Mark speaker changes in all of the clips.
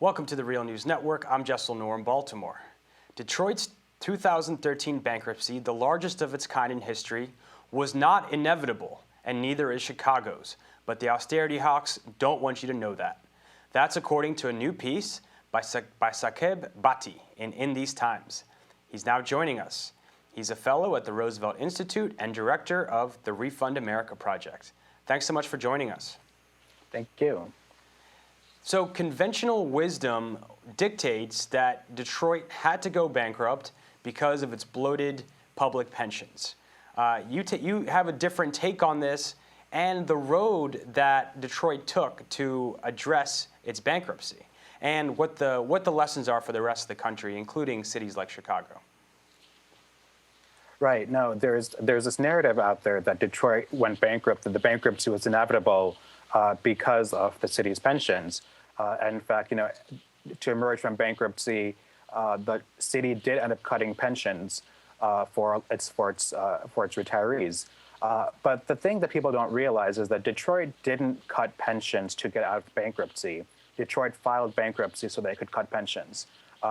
Speaker 1: Welcome to the Real News Network. I'm Jessel Noor in Baltimore. Detroit's 2013 bankruptcy, the largest of its kind in history, was not inevitable, and neither is Chicago's. But the austerity hawks don't want you to know that. That's according to a new piece by Saqib Bhatti in These Times. He's now joining us. He's a fellow at the Roosevelt Institute and director of the Refund America Project. Thanks so much for joining us.
Speaker 2: Thank you.
Speaker 1: So conventional wisdom dictates that Detroit had to go bankrupt because of its bloated public pensions. You have a different take on this and the road that Detroit took to address its bankruptcy, and what the lessons are for the rest of the country, including cities like Chicago.
Speaker 2: Right. No, there's this narrative out there that Detroit went bankrupt, and the bankruptcy was inevitable because of the city's pensions. And in fact, to emerge from bankruptcy, the city did end up cutting pensions for its retirees. But the thing that people don't realize is that Detroit didn't cut pensions to get out of bankruptcy. Detroit filed bankruptcy so they could cut pensions.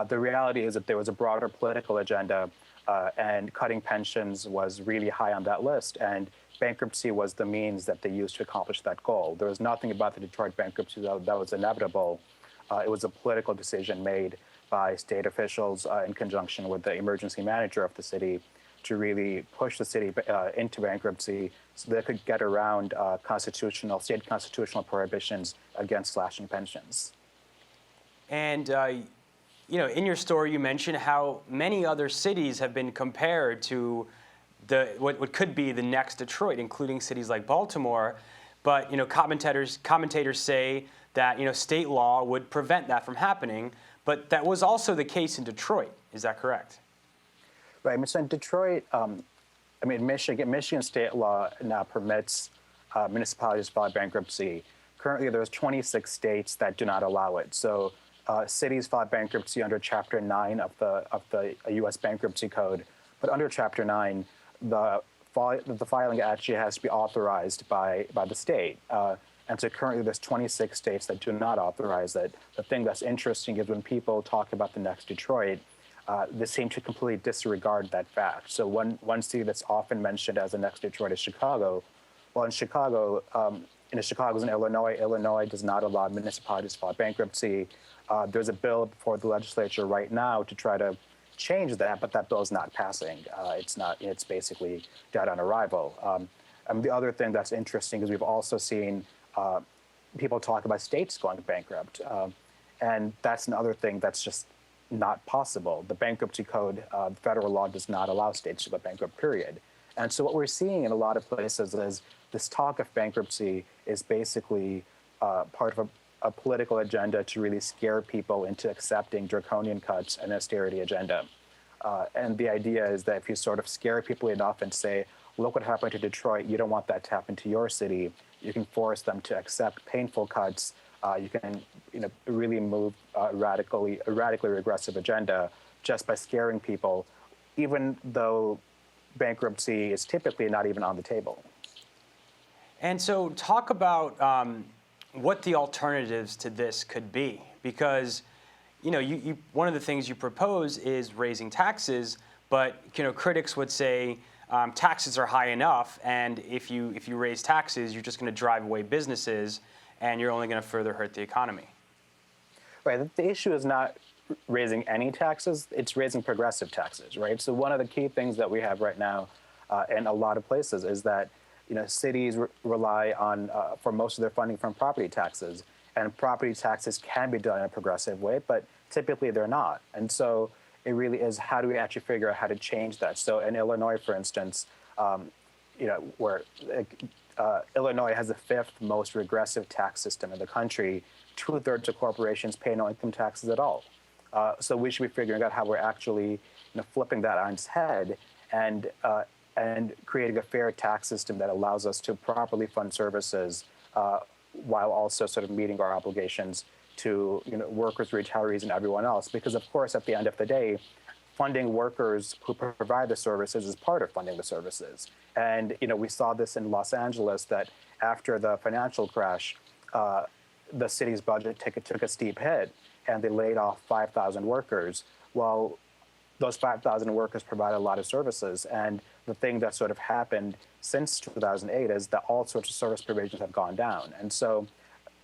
Speaker 2: The reality is that there was a broader political agenda, and cutting pensions was really high on that list. And bankruptcy was the means that they used to accomplish that goal. There was nothing about the Detroit bankruptcy that was inevitable. It was a political decision made by state officials in conjunction with the emergency manager of the city to really push the city into bankruptcy so they could get around state constitutional prohibitions against slashing pensions.
Speaker 1: And in your story, you mentioned how many other cities have been compared to what could be the next Detroit, including cities like Baltimore. But commentators say that state law would prevent that from happening. But that was also the case in Detroit. Is that correct?
Speaker 2: Right. So in Detroit, Michigan state law now permits municipalities to file bankruptcy. Currently, there's 26 states that do not allow it. So cities file bankruptcy under Chapter 9 of the U.S. Bankruptcy Code. But under Chapter 9, the filing actually has to be authorized by the state. And so currently there's 26 states that do not authorize it. The thing that's interesting is when people talk about the next Detroit, they seem to completely disregard that fact. So one city that's often mentioned as the next Detroit is Chicago. Well, in Chicago's in Illinois. Illinois does not allow municipalities to file bankruptcy. There's a bill before the legislature right now to try to change that, but that bill is not passing. It's basically dead on arrival. And the other thing that's interesting is we've also seen people talk about states going bankrupt. And that's another thing that's just not possible. The bankruptcy code, federal law does not allow states to go bankrupt, period. And so what we're seeing in a lot of places is this talk of bankruptcy is basically part of a political agenda to really scare people into accepting draconian cuts and austerity agenda. And the idea is that if you sort of scare people enough and say, look what happened to Detroit, you don't want that to happen to your city, you can force them to accept painful cuts. You can really move a radically regressive agenda just by scaring people, even though bankruptcy is typically not even on the table.
Speaker 1: And so talk about what the alternatives to this could be, because one of the things you propose is raising taxes, but critics would say taxes are high enough, and if you raise taxes, you're just going to drive away businesses, and you're only going to further hurt the economy.
Speaker 2: Right. The issue is not raising any taxes; it's raising progressive taxes. Right. So one of the key things that we have right now in a lot of places is that cities rely on for most of their funding from property taxes, and property taxes can be done in a progressive way, but typically they're not. And so it really is, how do we actually figure out how to change that? So in Illinois, for instance, where Illinois has the fifth most regressive tax system in the country, 2/3 of corporations pay no income taxes at all. So we should be figuring out how we're actually flipping that on its head and creating a fair tax system that allows us to properly fund services while also sort of meeting our obligations to workers, retirees, and everyone else. Because of course, at the end of the day, funding workers who provide the services is part of funding the services. And we saw this in Los Angeles, that after the financial crash, the city's budget took a steep hit. and they laid off 5,000 workers. Well, those 5,000 workers provide a lot of services. And the thing that sort of happened since 2008 is that all sorts of service provisions have gone down. And so,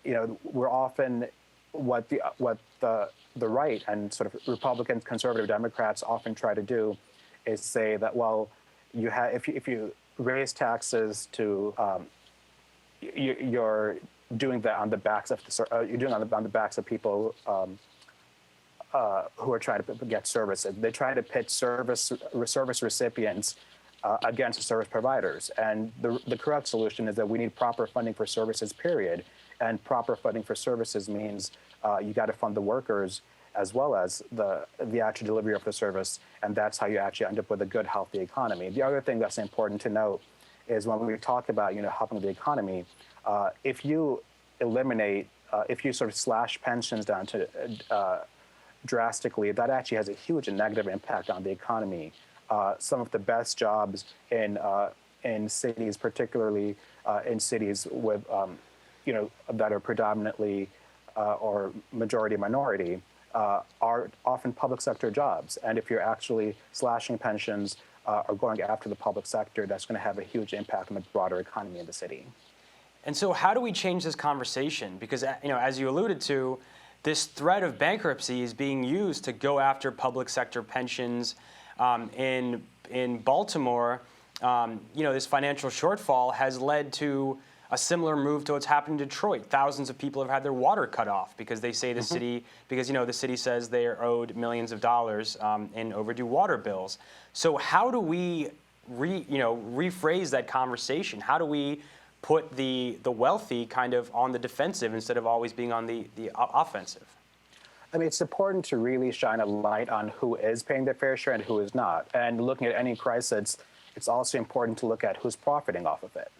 Speaker 2: we're often what the right and sort of Republicans, conservative Democrats often try to do is say that, well, if you raise taxes to you're doing that on the backs of on the backs of people who are trying to get services. They try to pit service recipients against service providers. And the correct solution is that we need proper funding for services, period. And proper funding for services means you got to fund the workers as well as the actual delivery of the service. And that's how you actually end up with a good, healthy economy. The other thing that's important to note is when we talk about helping the economy, if you eliminate, if you sort of slash pensions down to drastically, that actually has a huge negative impact on the economy. Some of the best jobs in cities, particularly in cities with that are predominantly or majority minority, are often public sector jobs. And if you're actually slashing pensions or going after the public sector, that's going to have a huge impact on the broader economy in the city. And
Speaker 1: so how do we change this conversation? Because, as you alluded to, this threat of bankruptcy is being used to go after public sector pensions. In Baltimore, this financial shortfall has led to a similar move to what's happened in Detroit. Thousands of people have had their water cut off because they say the city, because the city says they are owed millions of dollars in overdue water bills. So how do we rephrase that conversation? How do we put the wealthy kind of on the defensive instead of always being on the offensive?
Speaker 2: I mean, it's important to really shine a light on who is paying their fair share and who is not. And looking at any crisis, it's also important to look at who's profiting off of it.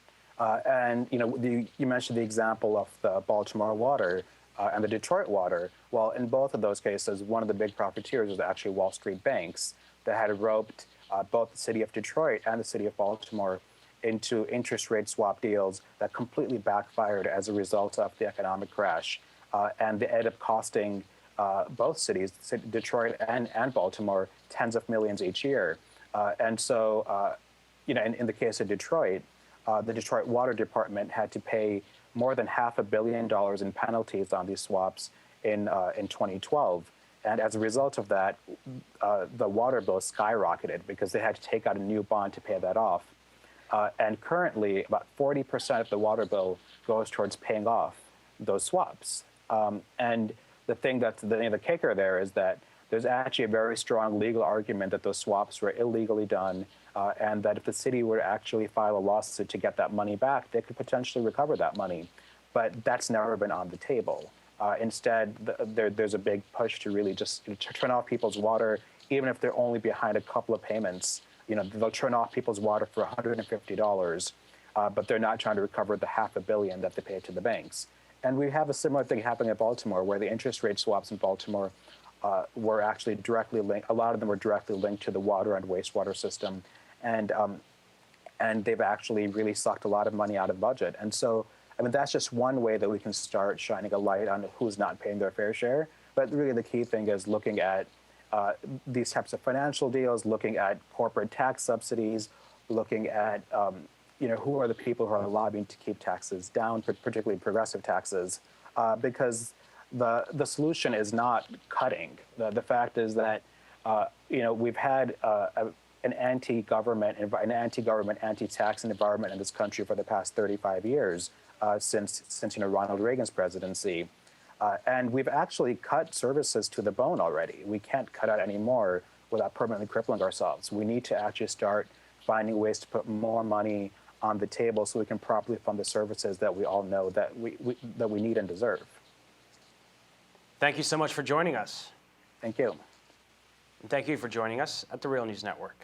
Speaker 2: You mentioned the example of the Baltimore water and the Detroit water. Well, in both of those cases, one of the big profiteers was actually Wall Street banks that had roped both the city of Detroit and the city of Baltimore into interest rate swap deals that completely backfired as a result of the economic crash. And they ended up costing both cities, Detroit and Baltimore, tens of millions each year. In the case of Detroit, the Detroit Water Department had to pay more than $500 million in penalties on these swaps in 2012. And as a result of that, the water bill skyrocketed because they had to take out a new bond to pay that off. And currently, about 40% of the water bill goes towards paying off those swaps. And the thing that's the kicker there is that there's actually a very strong legal argument that those swaps were illegally done, and that if the city were to actually file a lawsuit to get that money back, they could potentially recover that money. But that's never been on the table. Instead, there's a big push to really just turn off people's water, even if they're only behind a couple of payments. They'll turn off people's water for $150, but they're not trying to recover the $500 million that they paid to the banks. And we have a similar thing happening in Baltimore, where the interest rate swaps in Baltimore were actually directly linked. A lot of them were directly linked to the water and wastewater system, and they've actually really sucked a lot of money out of budget. And so, I mean, that's just one way that we can start shining a light on who's not paying their fair share. But really, the key thing is looking at these types of financial deals, looking at corporate tax subsidies, looking at who are the people who are lobbying to keep taxes down, particularly progressive taxes, because the solution is not cutting. The fact is that we've had an anti-government, anti-tax environment in this country for the past 35 years since Ronald Reagan's presidency. And we've actually cut services to the bone already. We can't cut out any more without permanently crippling ourselves. We need to actually start finding ways to put more money on the table so we can properly fund the services that we all know that we need and deserve.
Speaker 1: Thank you so much for joining us.
Speaker 2: Thank you.
Speaker 1: And thank you for joining us at the Real News Network.